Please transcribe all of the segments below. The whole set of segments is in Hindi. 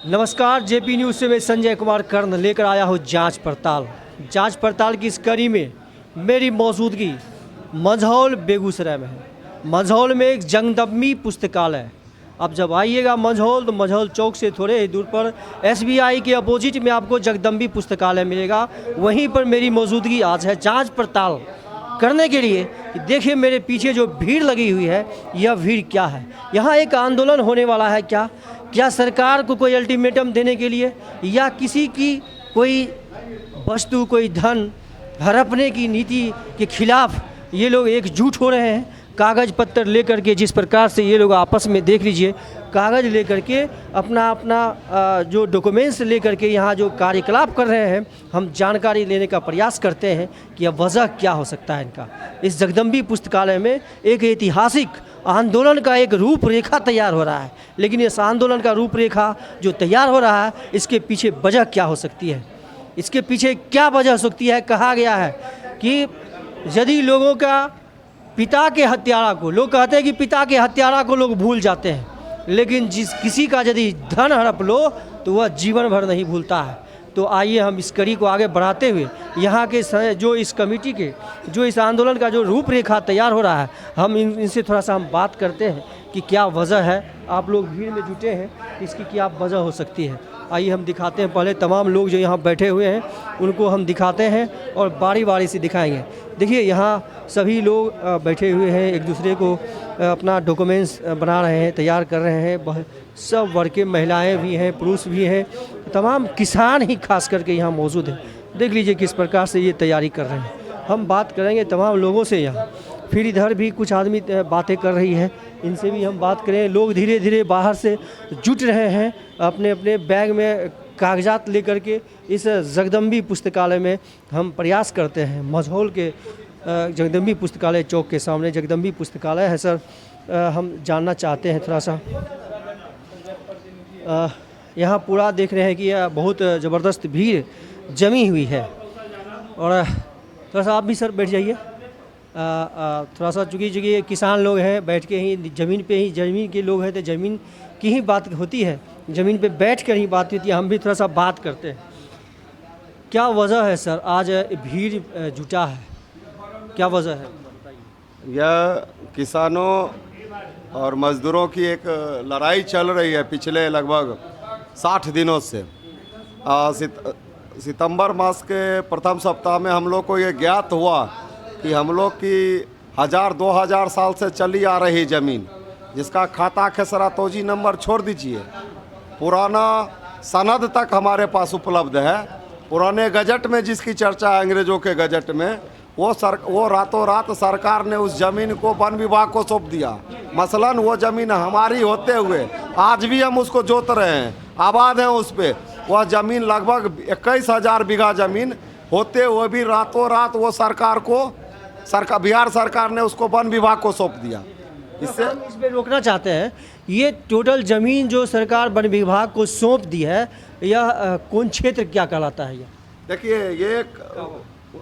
नमस्कार, जेपी न्यूज़ से मैं संजय कुमार कर्ण लेकर आया हूँ जांच पड़ताल की इस कड़ी में मेरी मौजूदगी मंझौल बेगूसराय में है। मंझौल में एक जगदम्बी पुस्तकालय। अब जब आइएगा मंझौल तो मंझौल चौक से थोड़े ही दूर पर एसबीआई के अपोजिट में आपको जगदम्बी पुस्तकालय मिलेगा। वहीं पर मेरी मौजूदगी आज है जांच पड़ताल करने के लिए। देखिए मेरे पीछे जो भीड़ लगी हुई है, यह भीड़ क्या है। यहाँ एक आंदोलन होने वाला है क्या सरकार को कोई अल्टीमेटम देने के लिए, या किसी की कोई वस्तु कोई धन हड़पने की नीति के खिलाफ ये लोग एकजुट हो रहे हैं। कागज़ पत्तर लेकर के जिस प्रकार से ये लोग आपस में, देख लीजिए, कागज़ लेकर के अपना जो डॉक्यूमेंट्स लेकर के यहाँ जो कार्यकलाप कर रहे हैं, हम जानकारी लेने का प्रयास करते हैं कि अब वजह क्या हो सकता है इनका। इस जगदम्बी पुस्तकालय में एक ऐतिहासिक आंदोलन का एक रूपरेखा तैयार हो रहा है, लेकिन इस आंदोलन का रूपरेखा जो तैयार हो रहा है, इसके पीछे वजह क्या हो सकती है, इसके पीछे क्या वजह हो सकती है। कहा गया है कि यदि लोगों का पिता के हत्यारा को, लोग कहते हैं कि पिता के हत्यारा को लोग भूल जाते हैं, लेकिन किसी का यदि धन हड़प लो तो वह जीवन भर नहीं भूलता है। तो आइए हम इस कड़ी को आगे बढ़ाते हुए यहाँ के जो इस कमेटी के जो इस आंदोलन का जो रूपरेखा तैयार हो रहा है, हम इनसे थोड़ा सा हम बात करते हैं कि क्या वजह है। आप लोग भीड़ में जुटे हैं, इसकी क्या वजह हो सकती है। आइए हम दिखाते हैं। पहले तमाम लोग जो यहाँ बैठे हुए हैं उनको हम दिखाते हैं और बारी बारी से दिखाएंगे। देखिए यहाँ सभी लोग बैठे हुए हैं, एक दूसरे को अपना डॉक्यूमेंट्स बना रहे हैं, तैयार कर रहे हैं। सब वर्ग के महिलाएं भी हैं, पुरुष भी हैं, तमाम किसान ही खास करके यहाँ मौजूद हैं। देख लीजिए किस प्रकार से ये तैयारी कर रहे हैं। हम बात करेंगे तमाम लोगों से यहाँ। फिर इधर भी कुछ आदमी बातें कर रही है, इनसे भी हम बात करें। लोग धीरे धीरे बाहर से जुट रहे हैं, अपने अपने बैग में कागजात लेकर के इस जगदम्बी पुस्तकालय में हम प्रयास करते हैं। मंझौल के जगदम्बी पुस्तकालय चौक के सामने जगदम्बी पुस्तकालय है। सर, हम जानना चाहते हैं थोड़ा सा, यहाँ पूरा देख रहे हैं कि यह बहुत ज़बरदस्त भीड़ जमी हुई है। और थोड़ा सा आप भी सर बैठ जाइए, थोड़ा सा, चूँकि किसान लोग हैं, बैठ के ही ज़मीन के लोग हैं तो ज़मीन की ही बात होती है, ज़मीन पे बैठ कर ही बात होती है। हम भी थोड़ा सा बात करते हैं। क्या वजह है सर, आज भीड़ जुटा है, क्या वजह है? यह किसानों और मज़दूरों की एक लड़ाई चल रही है पिछले लगभग 60 दिनों से। सितंबर मास के प्रथम सप्ताह में हम लोग को ये ज्ञात हुआ कि हम लोग की 1000-2000 साल से चली आ रही ज़मीन, जिसका खाता खेसरा तोजी नंबर छोड़ दीजिए, पुराना सनद तक हमारे पास उपलब्ध है। पुराने गजट में जिसकी चर्चा है, अंग्रेज़ों के गजट में, वो रातों रात सरकार ने उस ज़मीन को वन विभाग को सौंप दिया। मसलन वो ज़मीन हमारी होते हुए आज भी हम उसको जोत रहे हैं, आबाद हैं उस पर। वह ज़मीन लगभग 21,000 बीघा ज़मीन होते हुए भी रातों रात वो बिहार सरकार ने उसको वन विभाग को सौंप दिया। इससे हम इस पे रोकना चाहते हैं, ये टोटल ज़मीन जो सरकार वन विभाग को सौंप दी है, यह कौन क्षेत्र क्या कहलाता है? देखिए, ये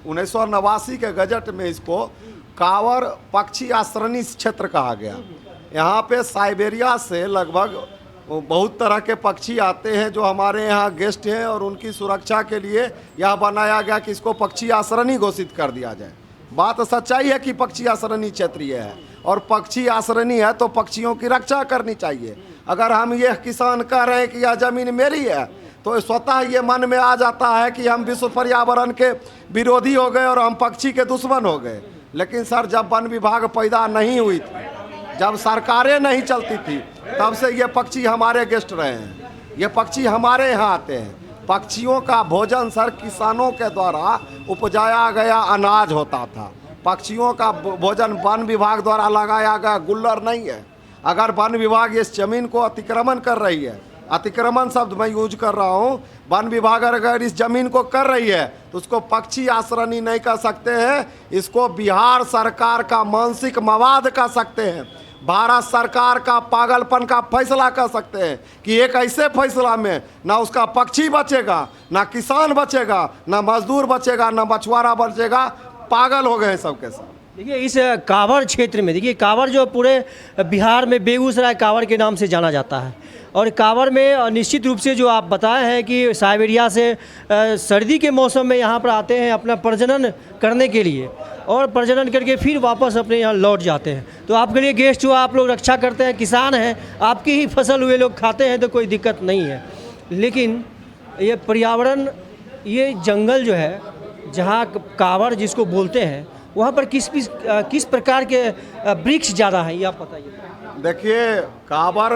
1989 के गजट में इसको कांवर पक्षी आश्रयणी क्षेत्र कहा गया। यहाँ पे साइबेरिया से लगभग बहुत तरह के पक्षी आते हैं जो हमारे यहाँ गेस्ट हैं, और उनकी सुरक्षा के लिए यह बनाया गया कि इसको पक्षी आश्रयणी घोषित कर दिया जाए। बात सच्चाई है कि पक्षी आश्रयणी क्षेत्रीय है, और पक्षी आश्रयणी है तो पक्षियों की रक्षा करनी चाहिए। अगर हम ये किसान कह रहे हैं कि यह ज़मीन मेरी है, तो स्वतः ये मन में आ जाता है कि हम विश्व पर्यावरण के विरोधी हो गए और हम पक्षी के दुश्मन हो गए। लेकिन सर, जब वन विभाग पैदा नहीं हुई थी, जब सरकारें नहीं चलती थी, तब से ये पक्षी हमारे गेस्ट रहे हैं। ये पक्षी हमारे यहाँ आते हैं। पक्षियों का भोजन सर किसानों के द्वारा उपजाया गया अनाज होता था। पक्षियों का भोजन वन विभाग द्वारा लगाया गया गुल्लर नहीं है। अगर वन विभाग इस जमीन को अतिक्रमण कर रही है, अतिक्रमण शब्द मैं यूज कर रहा हूँ, वन विभाग अगर इस जमीन को कर रही है तो उसको पक्षी आश्रयणी नहीं कर सकते हैं, इसको बिहार सरकार का मानसिक मवाद कह सकते हैं। भारत सरकार का पागलपन का फैसला कर सकते हैं कि एक ऐसे फैसला में ना उसका पक्षी बचेगा, ना किसान बचेगा, ना मजदूर बचेगा, ना मछुआरा बचेगा। पागल हो गए सबके सब। देखिए इस कांवर क्षेत्र में, देखिए कांवर जो पूरे बिहार में बेगूसराय कांवर के नाम से जाना जाता है। और कांवड़ में निश्चित रूप से जो आप बताए हैं कि साइबेरिया से सर्दी के मौसम में यहाँ पर आते हैं अपना प्रजनन करने के लिए और प्रजनन करके फिर वापस अपने यहाँ लौट जाते हैं। तो आपके लिए गेस्ट जो आप लोग रक्षा करते हैं, किसान हैं, आपकी ही फसल हुए लोग खाते हैं तो कोई दिक्कत नहीं है। लेकिन ये पर्यावरण, ये जंगल जो है जहाँ कांवड़ जिसको बोलते हैं, वहाँ पर किस प्रकार के वृक्ष ज़्यादा हैं, ये आप बताइए। देखिए, कांवड़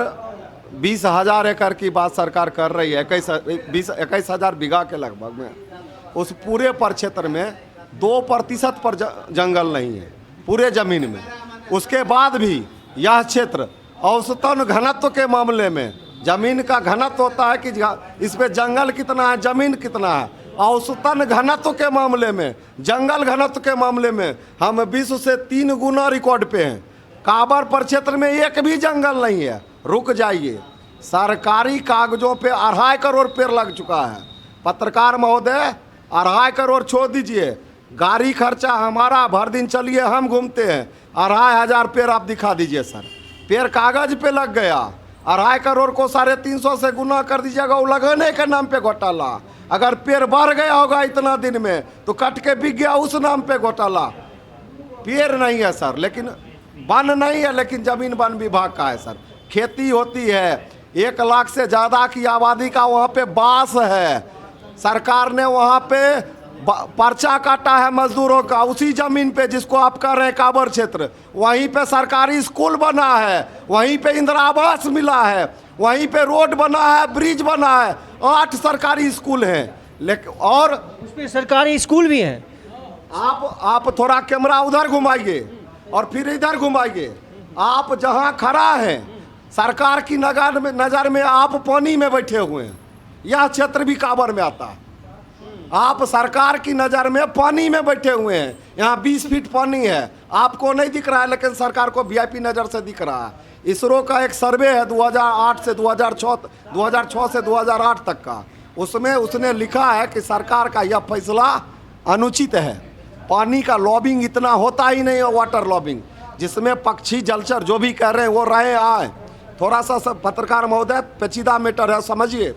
20,000 एकड़ की बात सरकार कर रही है, 21,000 बीघा के लगभग में। उस पूरे परिक्षेत्र में 2% पर जंगल नहीं है पूरे ज़मीन में। उसके बाद भी यह क्षेत्र औसतन घनत्व के मामले में, ज़मीन का घनत्व होता है कि इस पे जंगल कितना है, ज़मीन कितना है, औसतन घनत्व के मामले में, जंगल घनत्व के मामले में हम विश्व से 3 गुना रिकॉर्ड पे हैं। कांवड़ परिक्षेत्र में एक भी जंगल नहीं है। रुक जाइए, सरकारी कागजों पे 2.5 करोड़ पेड़ लग चुका है। पत्रकार महोदय, 2.5 करोड़ छोड़ दीजिए, गाड़ी खर्चा हमारा, भर दिन चलिए हम घूमते हैं, 2,500 पेड़ आप दिखा दीजिए सर। पेड़ कागज पे लग गया, 2.5 करोड़ को 350 से गुना कर दीजिएगा, वो लगाने के नाम पे घोटाला। अगर पेड़ बढ़ गया होगा इतना दिन में तो कट के बिक गया, उस नाम पे घोटाला। पेड़ नहीं है सर, लेकिन वन नहीं है, लेकिन जमीन वन विभाग का है सर। खेती होती है, 1 लाख से ज़्यादा की आबादी का वहाँ पे बास है। सरकार ने वहाँ पे पर्चा काटा है मजदूरों का, उसी जमीन पे जिसको आप कह रहे हैं कांवड़ क्षेत्र। वहीं पे सरकारी स्कूल बना है, वहीं पे इंदिरा आवास मिला है, वहीं पे रोड बना है, ब्रिज बना है, 8 सरकारी स्कूल हैं। लेकिन और उसमें सरकारी स्कूल भी हैं। आप थोड़ा कैमरा उधर घुमाइए और फिर इधर घुमाइए। आप जहाँ खड़ा हैं, सरकार की नज़र में आप पानी में बैठे हुए हैं। यह क्षेत्र भी कांवड़ में आता है। आप सरकार की नज़र में पानी में बैठे हुए हैं। यहाँ 20 फीट पानी है, आपको नहीं दिख रहा है, लेकिन सरकार को वीआईपी नज़र से दिख रहा है। इसरो का एक सर्वे है 2008 से 2006 से 2008 तक का, उसमें उसने लिखा है कि सरकार का यह फैसला अनुचित है। पानी का लॉबिंग इतना होता ही नहीं है, वाटर लॉबिंग, जिसमें पक्षी जलचर जो भी कह रहे हैं वो रहे आए। थोड़ा सा सब पत्रकार महोदय, पेचीदा मैटर है, समझिए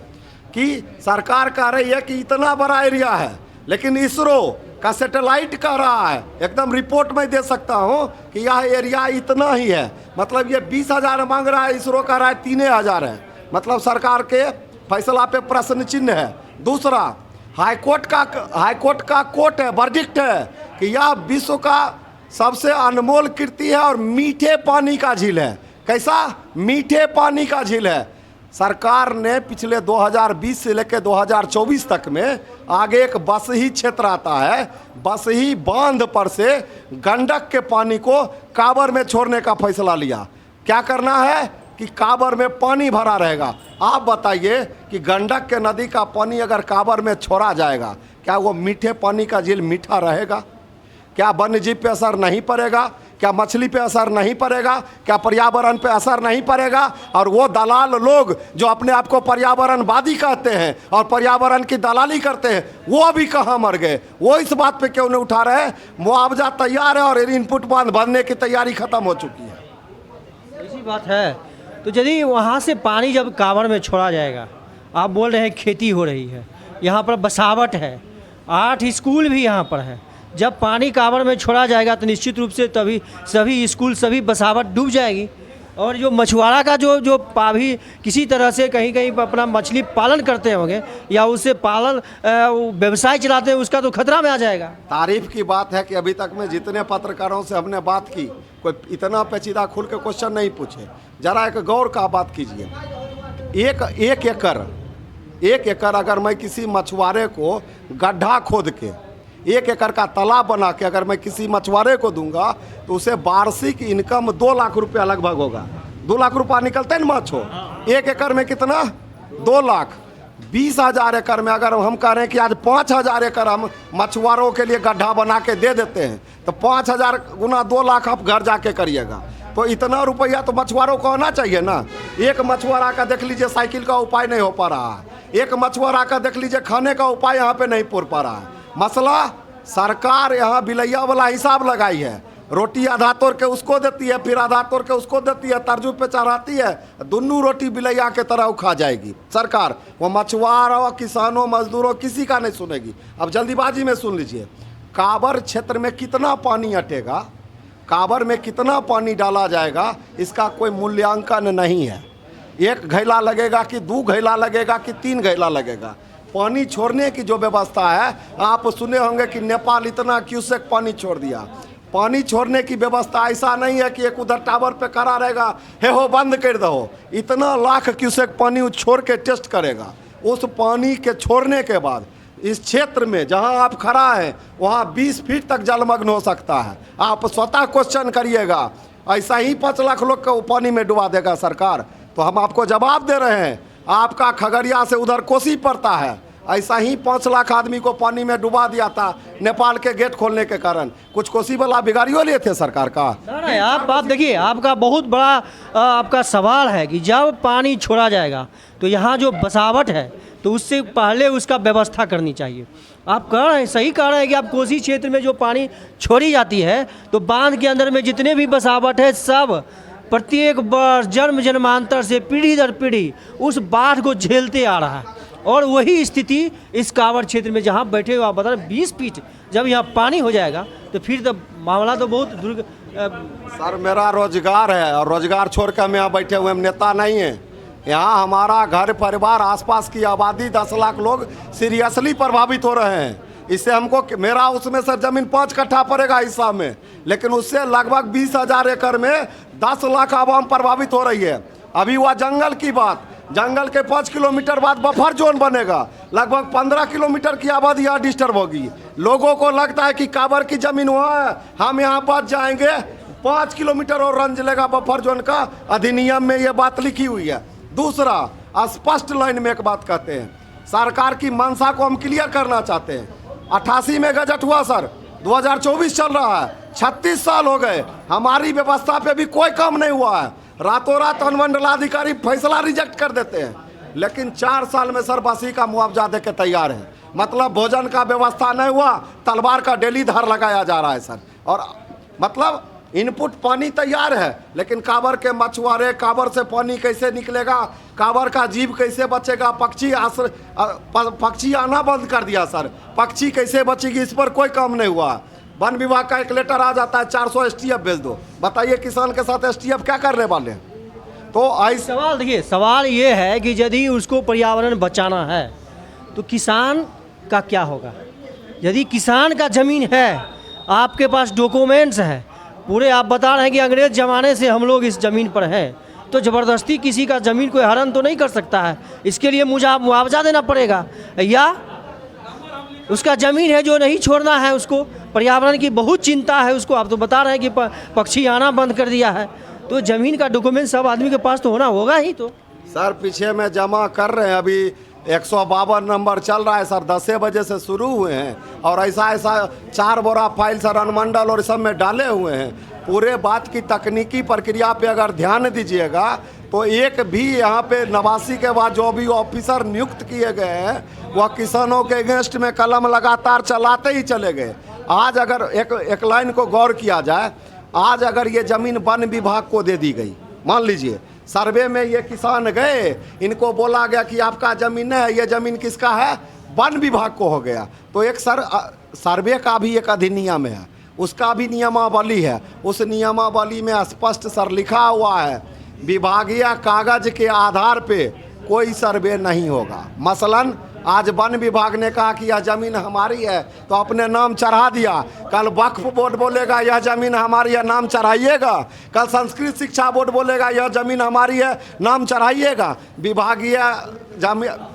कि सरकार कह रही है कि इतना बड़ा एरिया है, लेकिन इसरो का सैटेलाइट कह रहा है, एकदम रिपोर्ट में दे सकता हूँ कि यह एरिया इतना ही है। मतलब ये 20,000 मांग रहा है, इसरो कह रहा है 3,000 है। मतलब सरकार के फैसला पे प्रश्न चिन्ह है। दूसरा, हाईकोर्ट का कोर्ट है, वर्डिक्ट है कि यह विश्व का सबसे अनमोल कृति है और मीठे पानी का झील है। कैसा? मीठे पानी का झील है। सरकार ने पिछले 2020 से लेकर 2024 तक में आगे एक बसही क्षेत्र आता है, बसही बांध पर से गंडक के पानी को कांवड़ में छोड़ने का फैसला लिया। क्या करना है कि कांवड़ में पानी भरा रहेगा। आप बताइए कि गंडक के नदी का पानी अगर कांवड़ में छोड़ा जाएगा, क्या वो मीठे पानी का झील मीठा रहेगा? क्या वन्य जीव पे असर नहीं पड़ेगा? क्या मछली पे असर नहीं पड़ेगा? क्या पर्यावरण पे असर नहीं पड़ेगा? और वो दलाल लोग जो अपने आप को पर्यावरणवादी कहते हैं और पर्यावरण की दलाली करते हैं, वो अभी कहाँ मर गए? वो इस बात पे क्यों नहीं उठा रहे? मुआवजा तैयार है और इनपुट बांध भरने की तैयारी खत्म हो चुकी है। ऐसी बात है। तो यदि वहाँ से पानी जब कांवड़ में छोड़ा जाएगा, आप बोल रहे हैं खेती हो रही है, यहाँ पर बसावट है, 8 स्कूल भी यहाँ पर है। जब पानी कांवड़ में छोड़ा जाएगा तो निश्चित रूप से तभी सभी स्कूल, सभी बसावट डूब जाएगी। और जो मछुआरा का जो भी किसी तरह से कहीं कहीं पर अपना मछली पालन करते होंगे या उससे पालन व्यवसाय चलाते हैं, उसका तो खतरा में आ जाएगा। तारीफ की बात है कि अभी तक में जितने पत्रकारों से हमने बात की, कोई इतना पेचीदा खुल के क्वेश्चन नहीं पूछे। जरा एक गौर का बात कीजिए। एक एकड़ अगर मैं किसी मछुआरे को गड्ढा खोद के 1 एकड़ का तालाब बना के अगर मैं किसी मछुआरे को दूंगा तो उसे वार्षिक इनकम 2 लाख रुपया लगभग होगा। 2 लाख रुपया निकलते हैं ना माछो। 1 एकड़ में कितना? 2 लाख। 20,000 एकड़ में अगर हम कह रहे हैं कि आज 5,000 एकड़ हम मछुआरों के लिए गड्ढा बना के दे देते हैं, तो 5,000 गुना 2 लाख आप घर जाके करिएगा, तो इतना रुपया तो मछुआरों को होना चाहिए ना। एक मछुआरा का देख लीजिए साइकिल का उपाय नहीं हो पा रहा है, एक मछुआरा का देख लीजिए खाने का उपाय यहाँ पे नहीं पूर पा रहा है। मसला सरकार यहाँ बिलैया वाला हिसाब लगाई है। रोटी आधा तोड़ के उसको देती है, फिर आधा तोड़ के उसको देती है, तर्जू पे चढ़ाती है, दोनों रोटी बिलैया के तरह खा जाएगी सरकार। वो मछुआरों, किसानों, मजदूरों किसी का नहीं सुनेगी। अब जल्दीबाजी में सुन लीजिए, कांवर क्षेत्र में कितना पानी अटेगा, कांवर में कितना पानी डाला जाएगा, इसका कोई मूल्यांकन नहीं है। 1 घैला लगेगा कि 2 घैला लगेगा कि 3 घैला लगेगा। पानी छोड़ने की जो व्यवस्था है, आप सुने होंगे कि नेपाल इतना क्यूसेक पानी छोड़ दिया। पानी छोड़ने की व्यवस्था ऐसा नहीं है कि एक उधर टावर पे खड़ा रहेगा, हे हो बंद कर दो, इतना लाख क्यूसेक पानी वो छोड़ के टेस्ट करेगा। उस पानी के छोड़ने के बाद इस क्षेत्र में जहां आप खड़ा हैं वहां 20 फीट तक जलमग्न हो सकता है। आप स्वतः क्वेश्चन करिएगा, ऐसा ही 5 लाख लोग को पानी में डुबा देगा सरकार? तो हम आपको जवाब दे रहे हैं, आपका खगड़िया से उधर कोसी पड़ता है, ऐसा ही 5 लाख आदमी को पानी में डुबा दिया था नेपाल के गेट खोलने के कारण। कुछ कोसी वाला बिगाड़ियो लिए थे सरकार का। नहीं, आप देखिए, आपका बहुत बड़ा आपका सवाल है कि जब पानी छोड़ा जाएगा तो यहाँ जो बसावट है तो उससे पहले उसका व्यवस्था करनी चाहिए। आप कह रहे हैं, सही कह रहे हैं कि आप कोसी क्षेत्र में जो पानी छोड़ी जाती है तो बांध के अंदर में जितने भी बसावट है सब प्रत्येक वर्ष जन्म जन्मांतर से पीढ़ी दर पीढ़ी उस बाढ़ को झेलते आ रहा है। और वही स्थिति इस कांवर क्षेत्र में जहाँ बैठे हुए आप बता रहे 20 फीट जब यहाँ पानी हो जाएगा तो फिर तो मामला तो बहुत सर मेरा रोजगार है और रोजगार छोड़ कर हम यहाँ बैठे हुए, हम नेता नहीं हैं। यहाँ हमारा घर परिवार, आसपास की आबादी 10 लाख लोग सीरियसली प्रभावित हो रहे हैं। इससे हमको, मेरा उसमें से ज़मीन 5 कट्ठा पड़ेगा हिस्सा में, लेकिन उससे लगभग 20,000 एकड़ में 10 लाख आवाम प्रभावित हो रही है। अभी हुआ जंगल की बात, जंगल के 5 किलोमीटर बाद बफर जोन बनेगा, लगभग 15 किलोमीटर की आबादी यहाँ डिस्टर्ब होगी। लोगों को लगता है कि कांवर की ज़मीन वहाँ है, हम यहाँ बच जाएंगे, 5 किलोमीटर और रन चलेगा बफर जोन का। अधिनियम में ये बात लिखी हुई है। दूसरा, स्पष्ट लाइन में एक बात कहते हैं, सरकार की मंशा को हम क्लियर करना चाहते हैं। 88 में गजट हुआ सर, 2024 चल रहा है, 36 साल हो गए, हमारी व्यवस्था पे भी कोई काम नहीं हुआ है। रातों रात अनुमंडलाधिकारी फैसला रिजेक्ट कर देते हैं, लेकिन 4 साल में सर बसी का मुआवजा दे के तैयार है। मतलब भोजन का व्यवस्था नहीं हुआ, तलवार का डेली धार लगाया जा रहा है सर। और मतलब इनपुट पानी तैयार है, लेकिन कांवर के मछुआरे, कांवर से पानी कैसे निकलेगा, कांवर का जीव कैसे बचेगा, पक्षी आना बंद कर दिया सर, पक्षी कैसे बचेगी, इस पर कोई काम नहीं हुआ। वन विभाग का एक लेटर आ जाता है 400 STF भेज दो, बताइए किसान के साथ STF क्या करने वाले हैं? तो आई सवाल देखिए, सवाल ये है कि यदि उसको पर्यावरण बचाना है तो किसान का क्या होगा? यदि किसान का ज़मीन है, आपके पास डॉक्यूमेंट्स है पूरे, आप बता रहे हैं कि अंग्रेज़ ज़माने से हम लोग इस ज़मीन पर हैं, तो ज़बरदस्ती किसी का ज़मीन कोई हरण तो नहीं कर सकता है। इसके लिए मुझे मुआवजा देना पड़ेगा, या उसका ज़मीन है जो नहीं छोड़ना है, उसको पर्यावरण की बहुत चिंता है उसको। आप तो बता रहे हैं कि पक्षी आना बंद कर दिया है, तो ज़मीन का डॉक्यूमेंट सब आदमी के पास तो होना होगा ही। तो सर पीछे में जमा कर रहे हैं, अभी 152 नंबर चल रहा है सर, 10 बजे से शुरू हुए हैं और ऐसा 4 बोरा फाइल सर अनुमंडल और सब में डाले हुए हैं। पूरे बात की तकनीकी प्रक्रिया पे अगर ध्यान दीजिएगा तो एक भी यहाँ पे 89 के बाद जो भी ऑफिसर नियुक्त किए गए हैं वह किसानों के अगेंस्ट में कलम लगातार चलाते ही चले गए। आज अगर एक लाइन को गौर किया जाए, आज अगर ये ज़मीन वन विभाग को दे दी गई, मान लीजिए सर्वे में ये किसान गए, इनको बोला गया कि आपका ज़मीन है, ये ज़मीन किसका है, वन विभाग को हो गया, तो एक सर्वे का भी एक अधिनियम है, उसका भी नियमावली है। उस नियमावली में स्पष्ट सर लिखा हुआ है विभागीय कागज के आधार पे कोई सर्वे नहीं होगा। मसलन आज वन विभाग ने कहा कि यह ज़मीन हमारी है तो अपने नाम चढ़ा दिया, कल वक्फ बोर्ड बोलेगा यह ज़मीन हमारी है, नाम चढ़ाइएगा, कल संस्कृत शिक्षा बोर्ड बोलेगा यह ज़मीन हमारी है, नाम चढ़ाइएगा।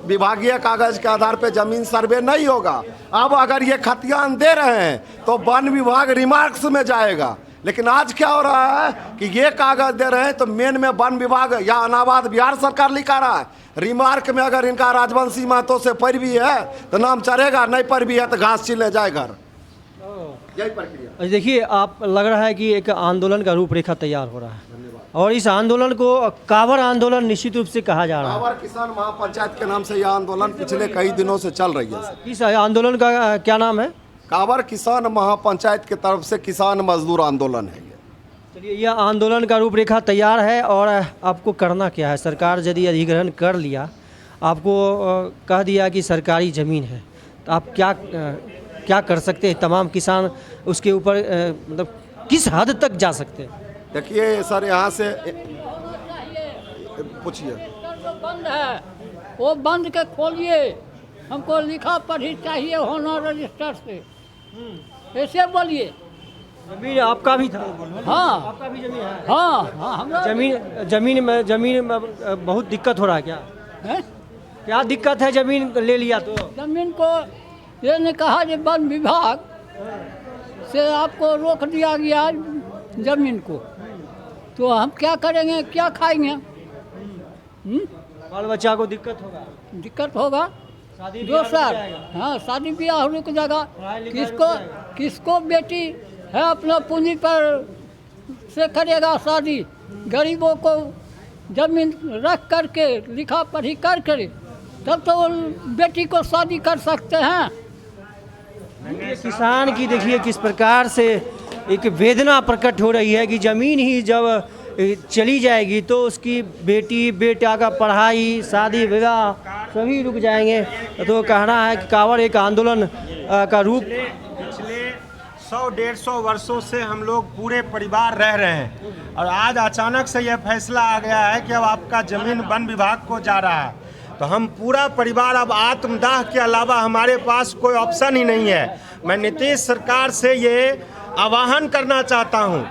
विभागीय कागज के आधार पे ज़मीन सर्वे नहीं होगा। अब अगर ये खतियान दे रहे हैं तो वन विभाग रिमार्क्स में जाएगा, लेकिन आज क्या हो रहा है कि ये कागज दे रहे हैं तो मेन में वन विभाग या अनावाद बिहार सरकार लिखा रहा है, रिमार्क में अगर इनका राजवंशी महतो से पैरवी है तो नाम चढ़ेगा, नहीं पैरवी है तो घास छिले जाए घर। यही प्रक्रिया। देखिए, आप लग रहा है कि एक आंदोलन का रूपरेखा तैयार हो रहा है और इस आंदोलन को कांवर आंदोलन निश्चित रूप से कहा जा रहा है। कांवर किसान महापंचायत के नाम से यह आंदोलन पिछले कई दिनों से चल रही है। इस आंदोलन का क्या नाम है? कांवर किसान महापंचायत की तरफ से किसान मजदूर आंदोलन है ये। चलिए, यह आंदोलन का रूपरेखा तैयार है और आपको करना क्या है? सरकार यदि अधिग्रहण कर लिया, आपको कह दिया कि सरकारी ज़मीन है, तो आप क्या कर सकते हैं? तमाम किसान उसके ऊपर मतलब किस हद तक जा सकते हैं? देखिए सर, यहाँ से पूछिए। जो बंद है वो बंद के खोलिए, हमको लिखा पढ़ी चाहिए होना रजिस्टर से, ऐसे बोलिए। जमीन आपका भी था? हाँ आपका भी जमीन है? हाँ हाँ, हमरा जमीन में बहुत दिक्कत हो रहा है क्या? है? क्या दिक्कत है जमीन ले लिया तो? जमीन को ये ने कहा कि वन विभाग से आपको रोक दिया गया जमीन को, तो हम क्या करेंगे, क्या खाएंगे? बाल बच्चा को दिक्कत होगा, दिक्कत होगा। शादी ब्याह रुक दोसर, जाएगा। हाँ शादी ब्याह रुक जाएगा। पढ़ाई लिखाई रुक जाएगा। किसको बेटी है अपना पूंजी पर से करेगा शादी? गरीबों को जमीन रख करके लिखा पढ़ी कर करे तब तो वो बेटी को शादी कर सकते हैं। ये किसान की देखिए किस प्रकार से एक वेदना प्रकट हो रही है कि ज़मीन ही जब चली जाएगी तो उसकी बेटी बेटा का पढ़ाई शादी विवाह सभी रुक जाएंगे। तो कहना है कि कांवर एक आंदोलन का रूप। पिछले 100-150 वर्षों से हम लोग पूरे परिवार रह रहे हैं और आज अचानक से यह फैसला आ गया है कि अब आपका ज़मीन वन विभाग को जा रहा है, तो हम पूरा परिवार अब आत्मदाह के अलावा हमारे पास कोई ऑप्शन ही नहीं है। मैं नीतीश सरकार से ये आह्वान करना चाहता हूँ,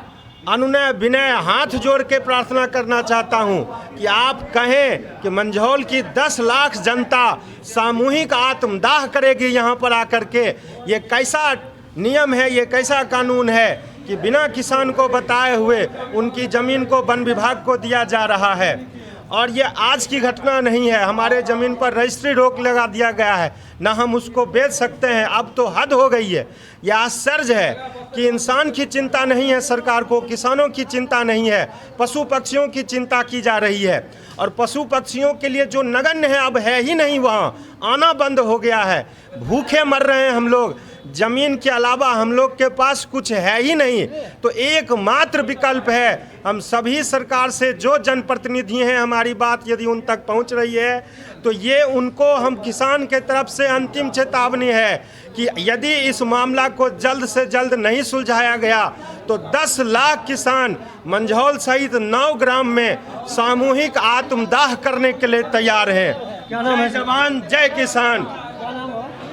अनुनय विनय हाथ जोड़ के प्रार्थना करना चाहता हूँ कि आप कहें कि मंझौल की 10 लाख जनता सामूहिक आत्मदाह करेगी यहाँ पर आकर के। ये कैसा नियम है, ये कैसा कानून है कि बिना किसान को बताए हुए उनकी ज़मीन को वन विभाग को दिया जा रहा है। और ये आज की घटना नहीं है, हमारे ज़मीन पर रजिस्ट्री रोक लगा दिया गया है, ना हम उसको बेच सकते हैं। अब तो हद हो गई है। यह आश्चर्य है कि इंसान की चिंता नहीं है सरकार को, किसानों की चिंता नहीं है, पशु पक्षियों की चिंता की जा रही है। और पशु पक्षियों के लिए जो नगण्य है अब है ही नहीं, वहाँ आना बंद हो गया है। भूखे मर रहे हैं हम लोग, ज़मीन के अलावा हम लोग के पास कुछ है ही नहीं। तो एकमात्र विकल्प है, हम सभी सरकार से जो जनप्रतिनिधि हैं, हमारी बात यदि उन तक पहुंच रही है तो ये उनको हम किसान के तरफ से अंतिम चेतावनी है कि यदि इस मामला को जल्द से जल्द नहीं सुलझाया गया तो 10 लाख किसान मंझौल सहित 9 ग्राम में सामूहिक आत्मदाह करने के लिए तैयार हैं। क्या नाम है? जय जवान जय किसान।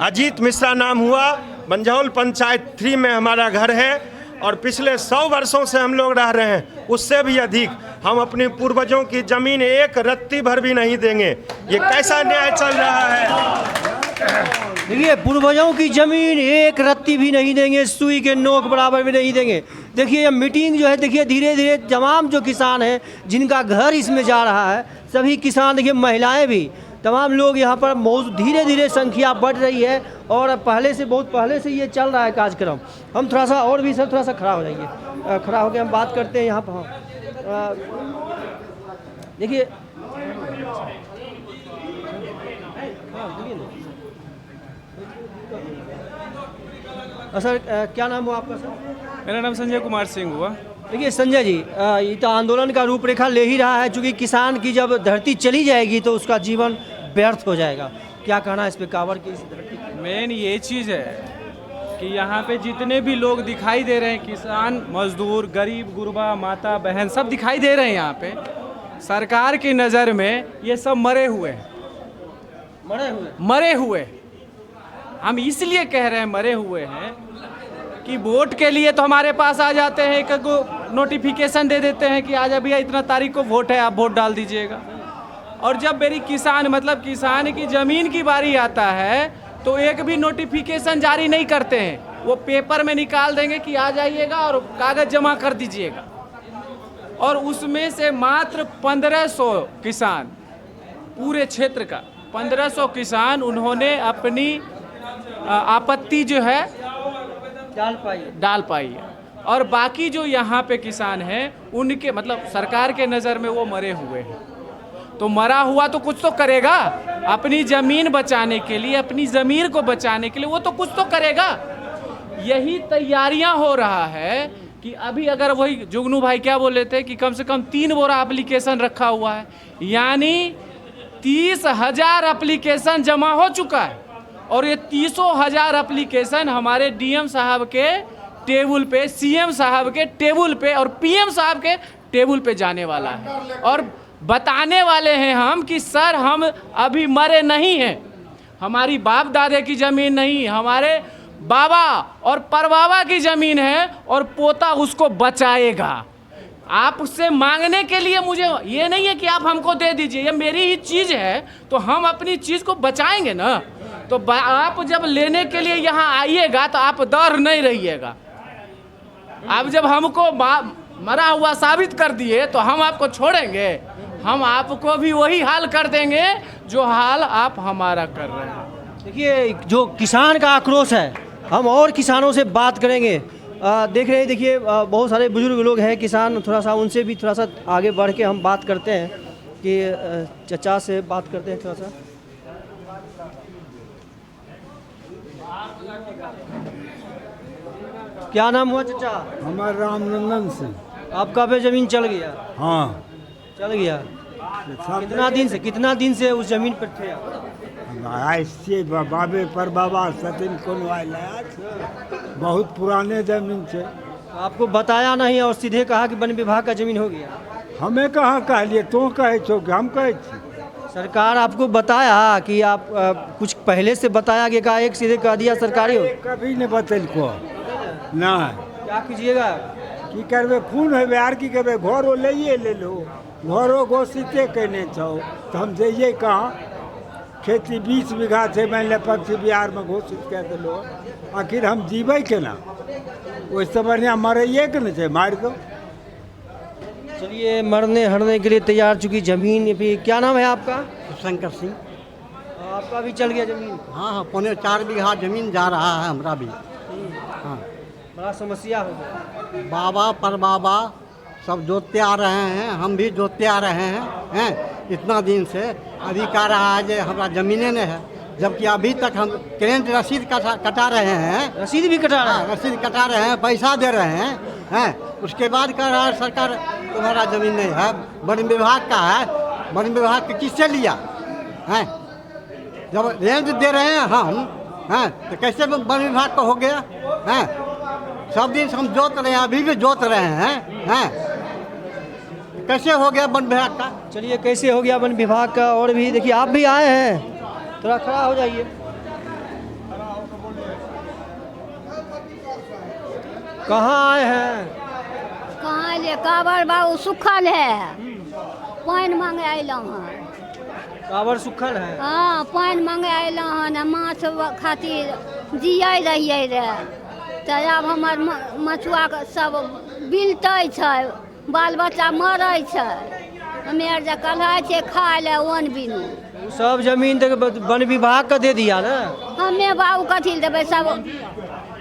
अजीत मिश्रा नाम हुआ, मंझौल पंचायत 3 में हमारा घर है और पिछले 100 वर्षों से हम लोग रह रहे हैं, उससे भी अधिक। हम अपने पूर्वजों की ज़मीन एक रत्ती भर भी नहीं देंगे। ये कैसा न्याय चल रहा है? देखिए, पूर्वजों की ज़मीन एक रत्ती भी नहीं देंगे, सुई के नोक बराबर भी नहीं देंगे। देखिए ये मीटिंग जो है, देखिए धीरे धीरे तमाम जो किसान हैं जिनका घर इसमें जा रहा है, सभी किसान, देखिए महिलाएं भी, तमाम लोग यहाँ पर मौजूद, धीरे धीरे संख्या बढ़ रही है और पहले से, बहुत पहले से ये चल रहा है कार्यक्रम। हम थोड़ा सा और भी सर थोड़ा सा खड़ा हो जाइए, खड़ा होकर हम बात करते हैं यहाँ पर। देखिए सर, क्या नाम हुआ आपका सर? मेरा नाम संजय कुमार सिंह हुआ। देखिए संजय जी, ये तो आंदोलन का रूपरेखा ले ही रहा है, चूँकि किसान की जब धरती चली जाएगी तो उसका जीवन व्यर्थ हो जाएगा। क्या कहना है इस पे कांवर की इस धरती? मेन ये चीज़ है कि यहाँ पे जितने भी लोग दिखाई दे रहे हैं, किसान, मजदूर, गरीब गुरबा, माता बहन, सब दिखाई दे रहे हैं यहाँ पे। सरकार की नज़र में ये सब मरे हुए हैं, मरे हुए। हम इसलिए कह रहे हैं मरे हुए हैं कि वोट के लिए तो हमारे पास आ जाते हैं, एक को नोटिफिकेशन दे देते हैं कि आज भैया इतना तारीख को वोट है, आप वोट डाल दीजिएगा। और जब मेरी किसान, मतलब किसान की ज़मीन की बारी आता है तो एक भी नोटिफिकेशन जारी नहीं करते हैं। वो पेपर में निकाल देंगे कि आ जाइएगा और कागज़ जमा कर दीजिएगा। और उसमें से मात्र 1500 किसान, पूरे क्षेत्र का 1500 किसान, उन्होंने अपनी आपत्ति जो है डाल पाई है। और बाकी जो यहाँ पे किसान हैं उनके, मतलब सरकार के नज़र में वो मरे हुए हैं। तो मरा हुआ तो कुछ तो करेगा, अपनी ज़मीन बचाने के लिए, अपनी ज़मीन को बचाने के लिए वो तो कुछ तो करेगा। यही तैयारियां हो रहा है कि अभी अगर वही जुगनू भाई क्या बोल रहे थे कि कम से कम 3 बोरा एप्लीकेशन रखा हुआ है, यानी 30,000 एप्लीकेशन जमा हो चुका है और ये 30,000 एप्लीकेशन हमारे डीएम साहब के टेबल पे, सीएम साहब के टेबल पे और पीएम साहब के टेबल पे जाने वाला है और बताने वाले हैं हम कि सर हम अभी मरे नहीं हैं, हमारी बाप दादे की ज़मीन नहीं, हमारे बाबा और परबाबा की ज़मीन है और पोता उसको बचाएगा। आपसे मांगने के लिए मुझे ये नहीं है कि आप हमको दे दीजिए, ये मेरी ही चीज़ है तो हम अपनी चीज़ को बचाएंगे ना। तो आप जब लेने के लिए यहाँ आइएगा तो आप डर नहीं रहिएगा। आप जब हमको मरा हुआ साबित कर दिए तो हम आपको छोड़ेंगे, हम आपको भी वही हाल कर देंगे जो हाल आप हमारा कर रहे हैं। देखिए जो किसान का आक्रोश है, हम और किसानों से बात करेंगे। देख रहे हैं, देखिए बहुत सारे बुजुर्ग लोग हैं किसान, थोड़ा सा उनसे भी थोड़ा सा आगे बढ़ के हम बात करते हैं कि चचा से बात करते हैं थोड़ा सा। क्या नाम हुआ चचा? हमारे रामनंदन सिंह। आपका पे ज़मीन चल गया? हाँ, चल गया। कितना दिन से उस ज़मीन पर थे आप? ऐसे बाबे पर बाबा सतीन कौन बहुत पुराने जमीन से। आपको बताया नहीं और सीधे कहा कि वन विभाग का ज़मीन हो गया? हमें कहाँ कहलिए, तो कहे छो कि हम कहे छी। सरकार आपको बताया कि आप कुछ पहले से बताया कि का एक सीधे कह दिया सरकारी हो? कभी नहीं बतल को ना। क्या कीजिएगा? की करबे, खून है आर की करबे, घरों ले लो, घरों घोषिते कहने छो तो हम जाइए कहाँ। खेती 20 बीघा से मैंने पश्चिम बिहार में घोषित कर दिलो, आखिर हम जीवे केना? वैसे बढ़िया मरिए के न मार दो। चलिए, मरने हरने के लिए तैयार चुकी ज़मीन भी। क्या नाम है आपका? शंकर सिंह। आपका भी चल गया ज़मीन? हाँ, 4.25 बीघा जमीन जा रहा है हमारा भी। हाँ, बड़ा समस्या हो गया। बाबा पर बाबा सब जोतते आ रहे हैं, हम भी जोतते आ रहे हैं इतना दिन से। अभी कह रहा है जो हमारा ज़मीने नहीं है, जबकि अभी तक हम करेंट रसीद कटा रहे हैं। रसीद भी कटा रहा है? रसीद कटा रहे हैं, पैसा दे रहे हैं। उसके बाद कह रहा है सरकार तुम्हारा ज़मीन नहीं है, वन विभाग का है। वन विभाग के किससे लिया है? जब रेंज दे रहे हैं हम तो कैसे वन विभाग का हो गया है? सब दिन हम जोत रहे हैं, अभी भी जोत रहे हैं। कैसे हो गया वन विभाग का? चलिए, कैसे हो गया वन विभाग का? और भी देखिए, आप भी आए हैं, थोड़ा खड़ा हो जाइए। कहाँ आए हैं? कहाँ ले काबर बाबू सुखल है, पानि मांगे अयलहुँ हँ। कावर सुखल है? हाँ, पानि मांगे अयलहुँ हँ, माछ खातिर जियै रहियै रहे। तऽ आब हमर मछुआ सब बिलतै छै, बाल बच्चा मरै छै, हमे आर जे कल्हाय छै खाय ले ओन बिनू। सब जमीन तक वन विभाग का दे दिया ना? हमे बाबू कथी ले देबै? सब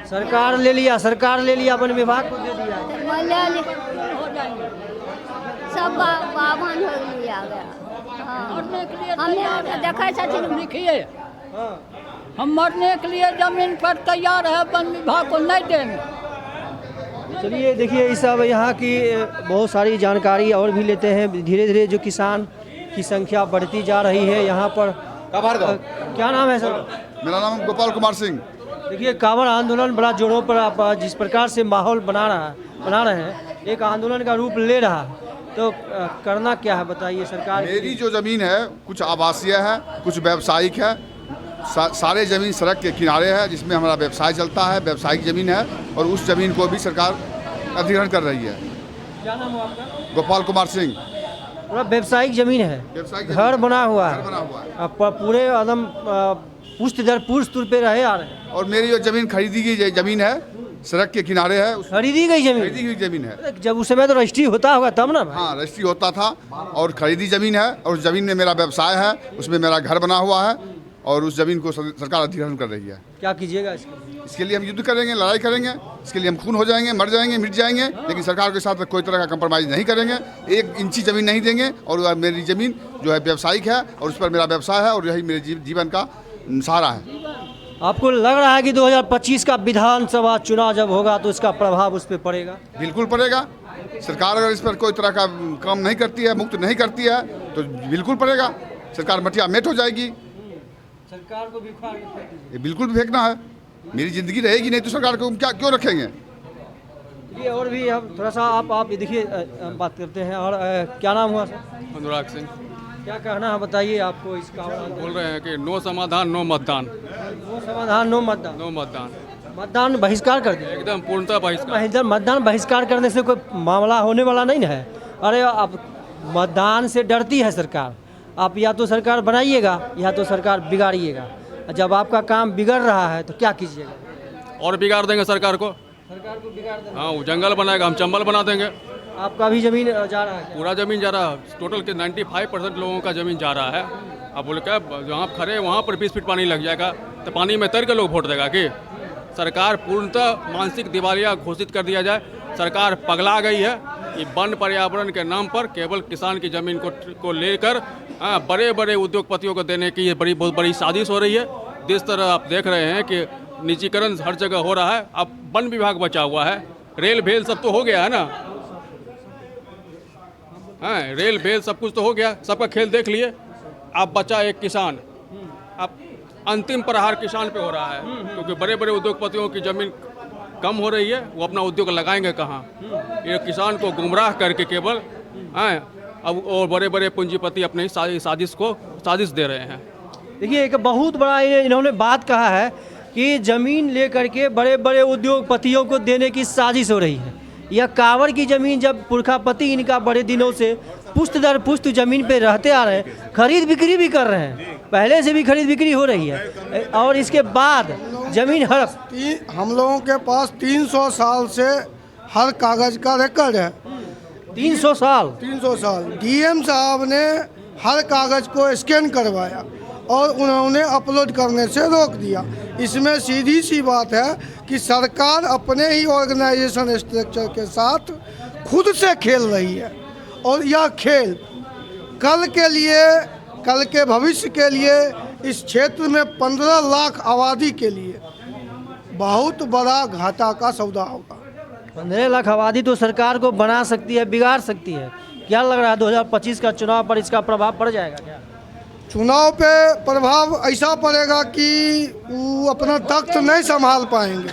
सरकार ले लिया, वन विभाग को दे दिया। सब बावन हो लिया गया। हमे देखै छथिन लिखिए, हम मरने के लिए जमीन पर तैयार है, वन विभाग को नहीं देंगे। चलिए, देखिए इस सब यहाँ की बहुत सारी जानकारी और भी लेते हैं। धीरे धीरे जो किसान की संख्या बढ़ती जा रही है यहाँ पर। क्या नाम है सर? मेरा नाम गोपाल कुमार सिंह। देखिए, कांवड़ आंदोलन बड़ा जोरों पर आप जिस प्रकार से माहौल बना रहे हैं, एक आंदोलन का रूप ले रहा है, तो करना क्या है बताइए सरकार? मेरी जो ज़मीन है कुछ आवासीय है, कुछ व्यावसायिक है। सारे ज़मीन सड़क के किनारे है, जिसमें हमारा व्यवसाय चलता है, व्यावसायिक ज़मीन है, और उस ज़मीन को भी सरकार अधिग्रहण कर रही है। क्या नाम है आपका? गोपाल कुमार सिंह। पूरा व्यावसायिक ज़मीन है, घर बना हुआ है, पूरे एकदम पुष्ट दर पुष्ट पे रहे आ रहे हैं। और मेरी जो ज़मीन खरीदी गई ज़मीन है, सड़क के किनारे है। खरीदी गई ज़मीन है। जब उस समय तो रजिस्ट्री होता होगा तब ना? हाँ, रजिस्ट्री होता था, और खरीदी ज़मीन है, और उस ज़मीन में मेरा व्यवसाय है, उसमें मेरा घर बना हुआ है, और उस ज़मीन को सरकार अधिग्रहण कर रही है। क्या कीजिएगा इसके लिए? हम युद्ध करेंगे, लड़ाई करेंगे, इसके लिए हम खून हो जाएंगे, मर जाएंगे, मिट जाएंगे, लेकिन सरकार के साथ कोई तरह का कंप्रोमाइज़ नहीं करेंगे। 1 इंची ज़मीन नहीं देंगे। और मेरी ज़मीन जो है व्यावसायिक है, और उस पर मेरा व्यवसाय है, और यही मेरे जीवन का सहारा है। आपको लग रहा है कि 2025 का विधानसभा चुनाव जब होगा तो इसका प्रभाव उस पर पड़ेगा? बिल्कुल पड़ेगा। सरकार अगर इस पर कोई तरह का काम नहीं करती है, मुक्त नहीं करती है, तो बिल्कुल पड़ेगा। सरकार मटिया मेट हो जाएगी। सरकार को भी उखाड़ के फेंक दीजिए। ये बिल्कुल भी फेंकना है। मेरी ज़िंदगी रहेगी नहीं तो सरकार को हम क्या क्यों रखेंगे? ये और भी हम थोड़ा सा आप देखिए बात करते हैं। और क्या नाम हुआ सर? अनुराग सिंह। क्या कहना है बताइए आपको इसका? बोल रहे हैं कि नो समाधान नो मतदान। नो समाधान नो मतदान। नो मतदान, मतदान बहिष्कार कर दिया एकदम पूर्णतः बहिष्कार। मतदान बहिष्कार करने से कोई मामला होने वाला नहीं है। अरे अब मतदान से डरती है सरकार। आप या तो सरकार बनाइएगा या तो सरकार बिगाड़िएगा। जब आपका काम बिगड़ रहा है तो क्या कीजिएगा? और बिगाड़ देंगे सरकार को। सरकार को बिगाड़ देंगे। हाँ, वो जंगल बनाएगा, हम चंबल बना देंगे। आपका भी जमीन जा रहा है? पूरा ज़मीन जा रहा है। टोटल के 95% लोगों का ज़मीन जा रहा है। अब बोले क्या, जहाँ आप खड़े वहाँ पर 20 फीट पानी लग जाएगा तो पानी में तर के लोग वोट देगा कि? सरकार पूर्णतः मानसिक दिवालिया घोषित कर दिया जाए। सरकार पगला गई है। ये वन पर्यावरण के नाम पर केवल किसान की ज़मीन को लेकर बड़े बड़े उद्योगपतियों को देने की ये बहुत बड़ी साजिश हो रही है। जिस तरह आप देख रहे हैं कि निजीकरण हर जगह हो रहा है। अब वन विभाग बचा हुआ है, रेल भेल सब तो हो गया है ना। हाँ, रेल भेल सब कुछ तो हो गया, सबका खेल देख लिए। अब बचा एक किसान। अब अंतिम प्रहार किसान पे हो रहा है, क्योंकि बड़े बड़े उद्योगपतियों की ज़मीन कम हो रही है। वो अपना उद्योग लगाएंगे कहाँ? ये किसान को गुमराह करके केवल अब और बड़े बड़े पूंजीपति अपनी साजिश दे रहे हैं। देखिए, एक बहुत बड़ा इन्होंने बात कहा है कि ज़मीन लेकर के बड़े बड़े उद्योगपतियों को देने की साजिश हो रही है। यह कांवड़ की ज़मीन जब पुरखापति इनका बड़े दिनों से पुश्त दर पुश्त ज़मीन पे रहते आ रहे हैं, खरीद बिक्री भी कर रहे हैं, पहले से भी खरीद बिक्री हो रही है। और इसके बाद ज़मीन हड़प। हम लोगों के पास 300 साल से हर कागज़ का रिकॉर्ड है। 300 साल? 300 साल। डीएम साहब ने हर कागज़ को स्कैन करवाया और उन्होंने अपलोड करने से रोक दिया। इसमें सीधी सी बात है कि सरकार अपने ही ऑर्गेनाइजेशन स्ट्रक्चर के साथ खुद से खेल रही है। और यह खेल कल के भविष्य के लिए इस क्षेत्र में 15 लाख आबादी के लिए बहुत बड़ा घाटा का सौदा होगा। 15 लाख आबादी तो सरकार को बना सकती है, बिगाड़ सकती है। क्या लग रहा है 2025 का चुनाव पर इसका प्रभाव पड़ जाएगा क्या? चुनाव पे प्रभाव ऐसा पड़ेगा कि वो अपना तख्त नहीं संभाल पाएंगे।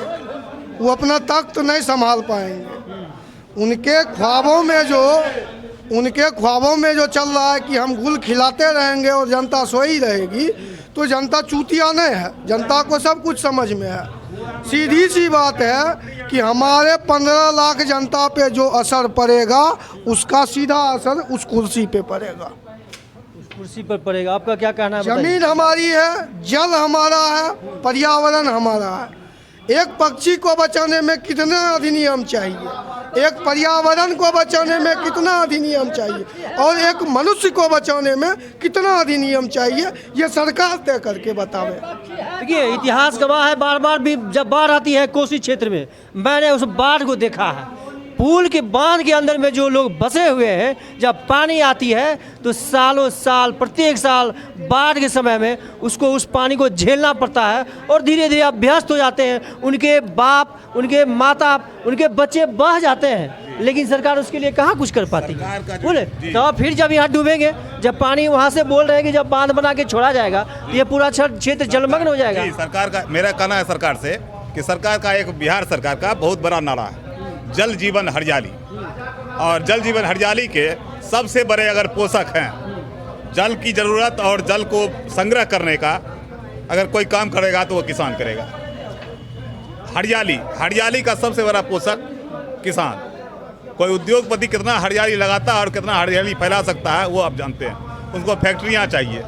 उनके ख्वाबों में जो चल रहा है कि हम गुल खिलाते रहेंगे और जनता सोई रहेगी, तो जनता चूतिया नहीं है। जनता को सब कुछ समझ में है। सीधी सी बात है कि हमारे 15 लाख जनता पे जो असर पड़ेगा उसका सीधा असर उस कुर्सी पे पड़ेगा। कुर्सी पर पड़ेगा। आपका क्या कहना है? जमीन हमारी है, जल हमारा है, पर्यावरण हमारा है। एक पक्षी को बचाने में कितना अधिनियम चाहिए, एक पर्यावरण को बचाने में कितना अधिनियम चाहिए, और एक मनुष्य को बचाने में कितना अधिनियम चाहिए, ये सरकार तय करके बतावे। देखिए, इतिहास गवाह है। बार बार भी जब बाढ़ आती है कोसी क्षेत्र में, मैंने उस बाढ़ को देखा है। पुल के बांध के अंदर में जो लोग बसे हुए हैं, जब पानी आती है तो सालों साल प्रत्येक साल बाढ़ के समय में उसको उस पानी को झेलना पड़ता है। और धीरे धीरे अभ्यस्त हो जाते हैं। उनके बाप, उनके माता, उनके बच्चे बह जाते हैं, लेकिन सरकार उसके लिए कहाँ कुछ कर पाती है? बोले तो फिर जब यहाँ डूबेंगे, जब पानी वहाँ से बोल रहे हैं कि जब बांध बना के छोड़ा जाएगा तो ये पूरा क्षेत्र जलमग्न हो जाएगा। सरकार का मेरा कहना है सरकार से कि सरकार का एक बिहार सरकार का बहुत बड़ा नारा है, जल जीवन हरियाली। और जल जीवन हरियाली के सबसे बड़े अगर पोषक हैं, जल की ज़रूरत और जल को संग्रह करने का अगर कोई काम करेगा तो वो किसान करेगा। हरियाली का सबसे बड़ा पोषक किसान। कोई उद्योगपति कितना हरियाली लगाता है और कितना हरियाली फैला सकता है वो आप जानते हैं। उनको फैक्ट्रियाँ चाहिए,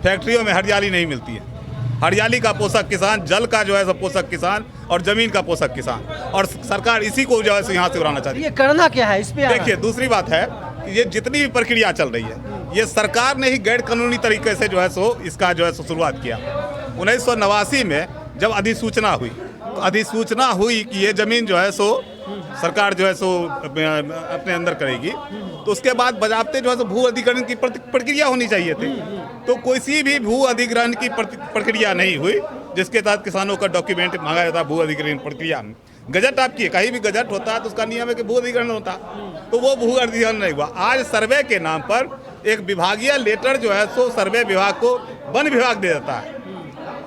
फैक्ट्रियों में हरियाली नहीं मिलती है। हरियाली का पोषक किसान, जल का जो है सब पोषक किसान, और जमीन का पोषक किसान। और सरकार इसी को जो है यहाँ से उड़ाना चाहती है। ये करना क्या है इस पे? देखिए, दूसरी बात है कि ये जितनी भी प्रक्रिया चल रही है, ये सरकार ने ही गैर कानूनी तरीके से जो है सो इसका जो है सो शुरुआत किया। 1989 में जब अधिसूचना हुई कि ये ज़मीन जो है सो सरकार जो है सो अपने अंदर करेगी, तो उसके बाद बजाबते जो है सो भू अधिग्रहण की प्रक्रिया होनी चाहिए थी। तो कोई भी भू अधिग्रहण की प्रक्रिया नहीं हुई, जिसके तहत किसानों का डॉक्यूमेंट मांगा जाता है भू अधिग्रहण प्रक्रिया में। गजट आपकी है, कहीं भी गजट होता है तो उसका नियम है कि भू अधिग्रहण होता है, तो वो भू अधिग्रहण नहीं हुआ। आज सर्वे के नाम पर एक विभागीय लेटर जो है सो सर्वे विभाग को वन विभाग दे देता है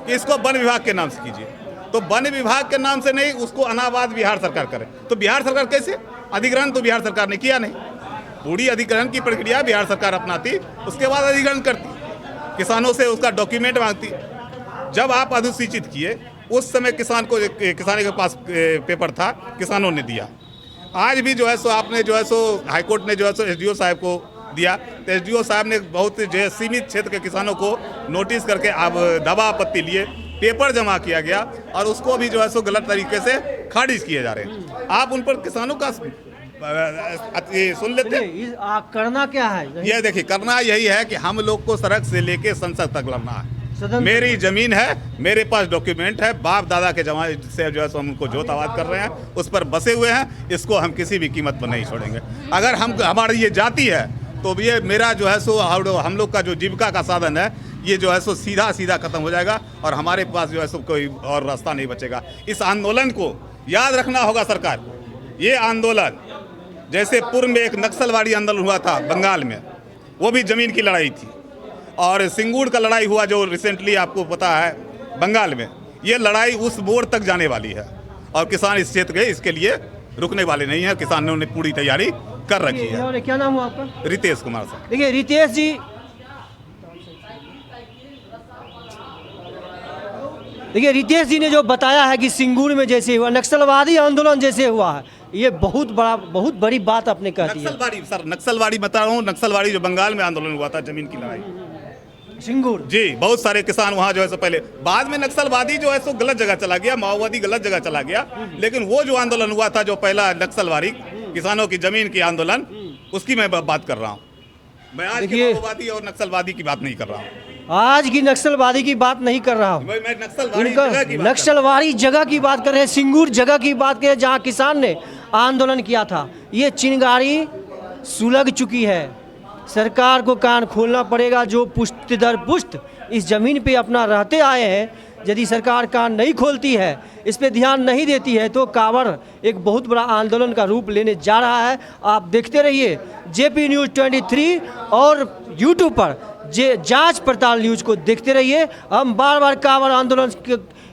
कि इसको वन विभाग के नाम से कीजिए, तो वन विभाग के नाम से नहीं, उसको अनाबाद बिहार सरकार करे। तो बिहार सरकार कैसे? अधिग्रहण तो बिहार सरकार ने किया नहीं, पूरी अधिग्रहण की प्रक्रिया बिहार सरकार अपनाती, उसके बाद अधिग्रहण करती, किसानों से उसका डॉक्यूमेंट मांगती। जब आप अधिसूचित किए उस समय किसान के पास पेपर था, किसानों ने दिया। आज भी जो है सो आपने जो है सो हाईकोर्ट ने जो है सो एसडीओ साहब को दिया, तो एसडीओ साहब ने बहुत जो है सीमित क्षेत्र के किसानों को नोटिस करके आप दावा आपत्ति लिए, पेपर जमा किया गया और उसको भी जो है सो गलत तरीके से खारिज किए जा रहे हैं। आप उन पर किसानों का सुन लेते हैं। करना क्या है? ये देखिए, करना यही है कि हम लोग को सड़क से लेके संसद तक लड़ना है। मेरी जमीन है, मेरे पास डॉक्यूमेंट है, बाप दादा के जमाने से जो है सो हम उनको जोत आबाद कर रहे हैं, उस पर बसे हुए हैं, इसको हम किसी भी कीमत पर नहीं छोड़ेंगे। अगर हमारी ये जाति है तो ये मेरा जो है सो हम लोग का जो जीविका का साधन है ये जो है सो सीधा खत्म हो जाएगा और हमारे पास जो है सो कोई और रास्ता नहीं बचेगा। इस आंदोलन को याद रखना होगा सरकार को। ये आंदोलन जैसे पूर्व में एक नक्सलवादी आंदोलन हुआ था बंगाल में, वो भी जमीन की लड़ाई थी, और सिंगूर का लड़ाई हुआ जो रिसेंटली आपको पता है बंगाल में, ये लड़ाई उस मोड़ तक जाने वाली है और किसान इस क्षेत्र के इसके लिए रुकने वाले नहीं हैं। किसानों ने पूरी तैयारी कर रखी है। क्या नाम हुआ आपका? रितेश कुमार साहब। देखिए रितेश जी, देखिए रितेश जी ने जो बताया है कि सिंगूर में जैसे हुआ, नक्सलवादी आंदोलन जैसे हुआ है, ये बहुत बड़ी बात आपने कह दी है। नक्सलवादी सर, नक्सलवादी बता रहा हूँ, नक्सलवादी जो बंगाल में आंदोलन हुआ था, जमीन की लड़ाई, सिंगूर जी, बहुत सारे किसान वहाँ जो है सो पहले, बाद में नक्सलवादी जो है सो गलत जगह चला गया, माओवादी गलत जगह चला गया, लेकिन वो जो आंदोलन हुआ था जो पहला नक्सलवादी किसानों की जमीन की आंदोलन, उसकी मैं बात कर रहा हूँ। मैं आज की माओवादी और नक्सलवादी की बात नहीं कर रहा हूँ, आज की नक्सलवादी की बात नहीं कर रहा हूँ, मैं नक्सलवादी जगह की बात कर रहे हैं, सिंगूर जगह की बात कर रहे हैं जहाँ किसान ने आंदोलन किया था। ये चिंगारी सुलग चुकी है, सरकार को कान खोलना पड़ेगा। जो पुश्त दर पुश्त इस ज़मीन पे अपना रहते आए हैं, यदि सरकार कान नहीं खोलती है, इस पे ध्यान नहीं देती है, तो कांवड़ एक बहुत बड़ा आंदोलन का रूप लेने जा रहा है। आप देखते रहिए जेपी न्यूज़ 23 और यूट्यूब पर जांच पड़ताल न्यूज़ को देखते रहिए। हम बार बार कांवड़ आंदोलन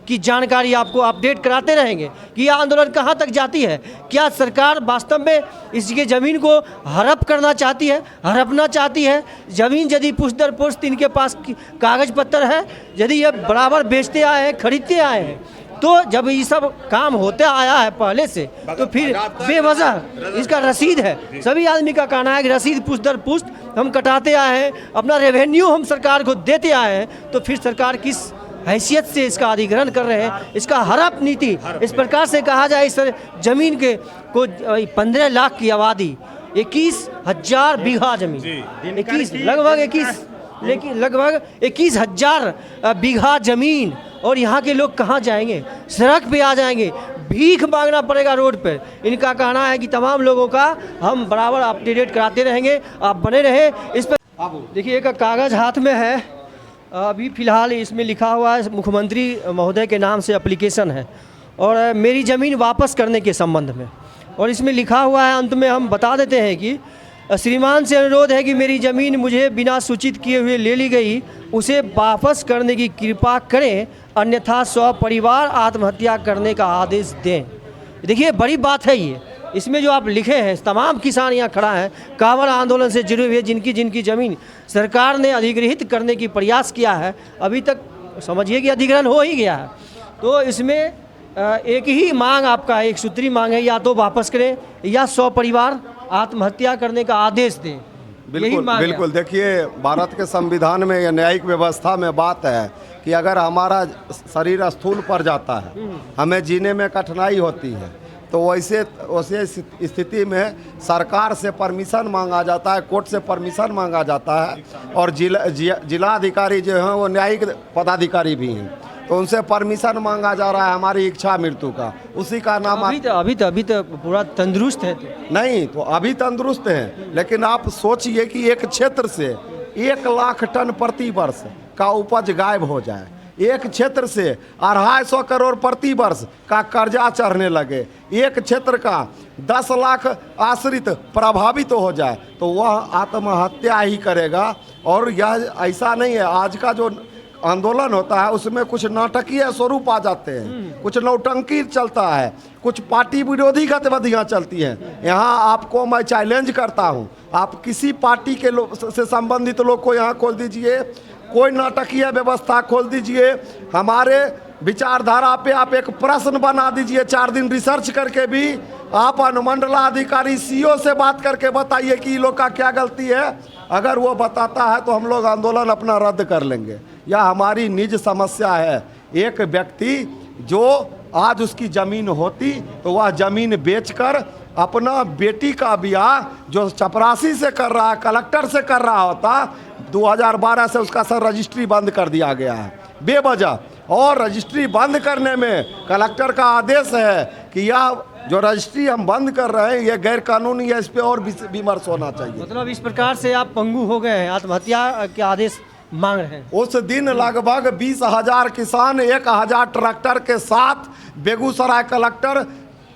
की जानकारी आपको अपडेट कराते रहेंगे कि यह आंदोलन कहां तक जाती है। क्या सरकार वास्तव में इसकी ज़मीन को हड़प करना चाहती है, हड़पना चाहती है? ज़मीन यदि पुश्त दर पुश्त इनके पास कागज़ पत्तर है, यदि ये बराबर बेचते आए हैं, खरीदते आए हैं, तो जब ये सब काम होता आया है पहले से, तो फिर बेवजह इसका रसीद है। सभी आदमी का कहना है कि रसीद पुश्त दर पुश्त हम कटाते आए हैं, अपना रेवेन्यू हम सरकार को देते आए हैं, तो फिर सरकार किस हैसियत से इसका अधिग्रहण कर रहे हैं? इसका हड़प नीति इस प्रकार से कहा जाए, इस जमीन के को 15 लाख की आबादी, 21,000 बीघा जमीन, 21,000 बीघा जमीन, और यहाँ के लोग कहाँ जाएंगे? सड़क पे आ जाएंगे, भीख मांगना पड़ेगा रोड पर। इनका कहना है कि तमाम लोगों का हम बराबर अपडेट कराते रहेंगे, आप बने रहे इस पर। देखिए एक कागज़ हाथ में है, अभी फ़िलहाल इसमें लिखा हुआ है मुख्यमंत्री महोदय के नाम से एप्लीकेशन है और मेरी ज़मीन वापस करने के संबंध में, और इसमें लिखा हुआ है, अंत में हम बता देते हैं कि श्रीमान से अनुरोध है कि मेरी ज़मीन मुझे बिना सूचित किए हुए ले ली गई, उसे वापस करने की कृपा करें, अन्यथा सपरिवार आत्महत्या करने का आदेश दें। देखिए बड़ी बात है ये, इसमें जो आप लिखे हैं, तमाम किसान यहाँ खड़ा हैं, कांवड़ आंदोलन से जुड़े हुए, जिनकी ज़मीन सरकार ने अधिग्रहित करने की प्रयास किया है, अभी तक समझिए कि अधिग्रहण हो ही गया है। तो इसमें एक ही मांग आपका, एक सूत्री मांग है, या तो वापस करें या सपरिवार आत्महत्या करने का आदेश दें। बिल्कुल देखिए, भारत के संविधान में या न्यायिक व्यवस्था में बात है कि अगर हमारा शरीर स्थूल पड़ जाता है, हमें जीने में कठिनाई होती है, तो वैसे स्थिति में सरकार से परमिशन मांगा जाता है, कोर्ट से परमिशन मांगा जाता है, और जिला अधिकारी जो हैं वो न्यायिक पदाधिकारी भी हैं, तो उनसे परमिशन मांगा जा रहा है हमारी इच्छा मृत्यु का। उसी का नाम अभी तो पूरा तंदुरुस्त है नहीं, तो अभी तंदुरुस्त हैं, लेकिन आप सोचिए कि एक क्षेत्र से 1 लाख टन प्रति वर्ष का उपज गायब हो जाए, एक क्षेत्र से 250 करोड़ प्रति वर्ष का कर्जा चढ़ने लगे, एक क्षेत्र का 10 लाख आश्रित प्रभावित हो जाए तो वह आत्महत्या ही करेगा। और यह ऐसा नहीं है, आज का जो आंदोलन होता है उसमें कुछ नाटकीय स्वरूप आ जाते हैं, कुछ नौटंकी चलता है, कुछ पार्टी विरोधी गतिविधियां चलती हैं। यहाँ आपको मैं चैलेंज करता हूँ, आप किसी पार्टी के से संबंधित लोग को यहाँ खोल दीजिए, कोई नाटकीय व्यवस्था खोल दीजिए, हमारे विचारधारा पे आप एक प्रश्न बना दीजिए, 4 दिन रिसर्च करके भी आप अनुमंडलाधिकारी सीओ से बात करके बताइए कि इन लोग का क्या गलती है। अगर वो बताता है तो हम लोग आंदोलन अपना रद्द कर लेंगे। यह हमारी निज समस्या है। एक व्यक्ति जो आज उसकी ज़मीन होती तो वह ज़मीन बेचकर अपना बेटी का ब्याह जो चपरासी से कर रहा है, कलेक्टर से कर रहा होता, 2012 से उसका सर रजिस्ट्री बंद कर दिया गया है बेवजह। और रजिस्ट्री बंद करने में कलेक्टर का आदेश है कि यह जो रजिस्ट्री हम बंद कर रहे हैं ये गैर कानूनी है, इस पे और विमर्श होना चाहिए। मतलब इस प्रकार से आप पंगु हो गए हैं, आत्महत्या के आदेश मांग रहे हैं। उस दिन लगभग 20,000 किसान 1,000 ट्रैक्टर के साथ बेगूसराय कलेक्टर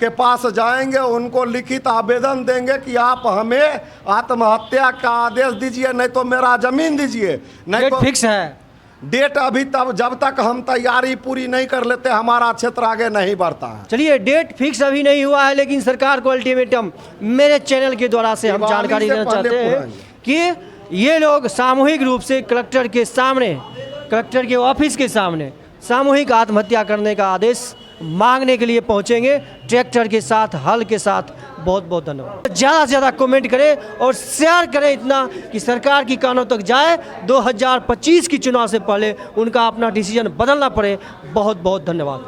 के पास जाएंगे, उनको लिखित आवेदन देंगे कि आप हमें आत्महत्या का आदेश दीजिए, नहीं तो मेरा जमीन दीजिए। नहीं तो फिक्स है डेट अभी तब, जब तक हम तैयारी पूरी नहीं कर लेते हमारा क्षेत्र आगे नहीं बढ़ता है। चलिए, डेट फिक्स अभी नहीं हुआ है, लेकिन सरकार को अल्टीमेटम मेरे चैनल के द्वारा से हम जानकारी देना चाहते हैं कि ये लोग सामूहिक रूप से कलेक्टर के सामने, कलेक्टर के ऑफिस के सामने सामूहिक आत्महत्या करने का आदेश मांगने के लिए पहुंचेंगे, ट्रैक्टर के साथ, हल के साथ। बहुत बहुत धन्यवाद। ज़्यादा से ज़्यादा कमेंट करें और शेयर करें इतना कि सरकार की कानों तक जाए, 2025 की चुनाव से पहले उनका अपना डिसीजन बदलना पड़े। बहुत बहुत धन्यवाद।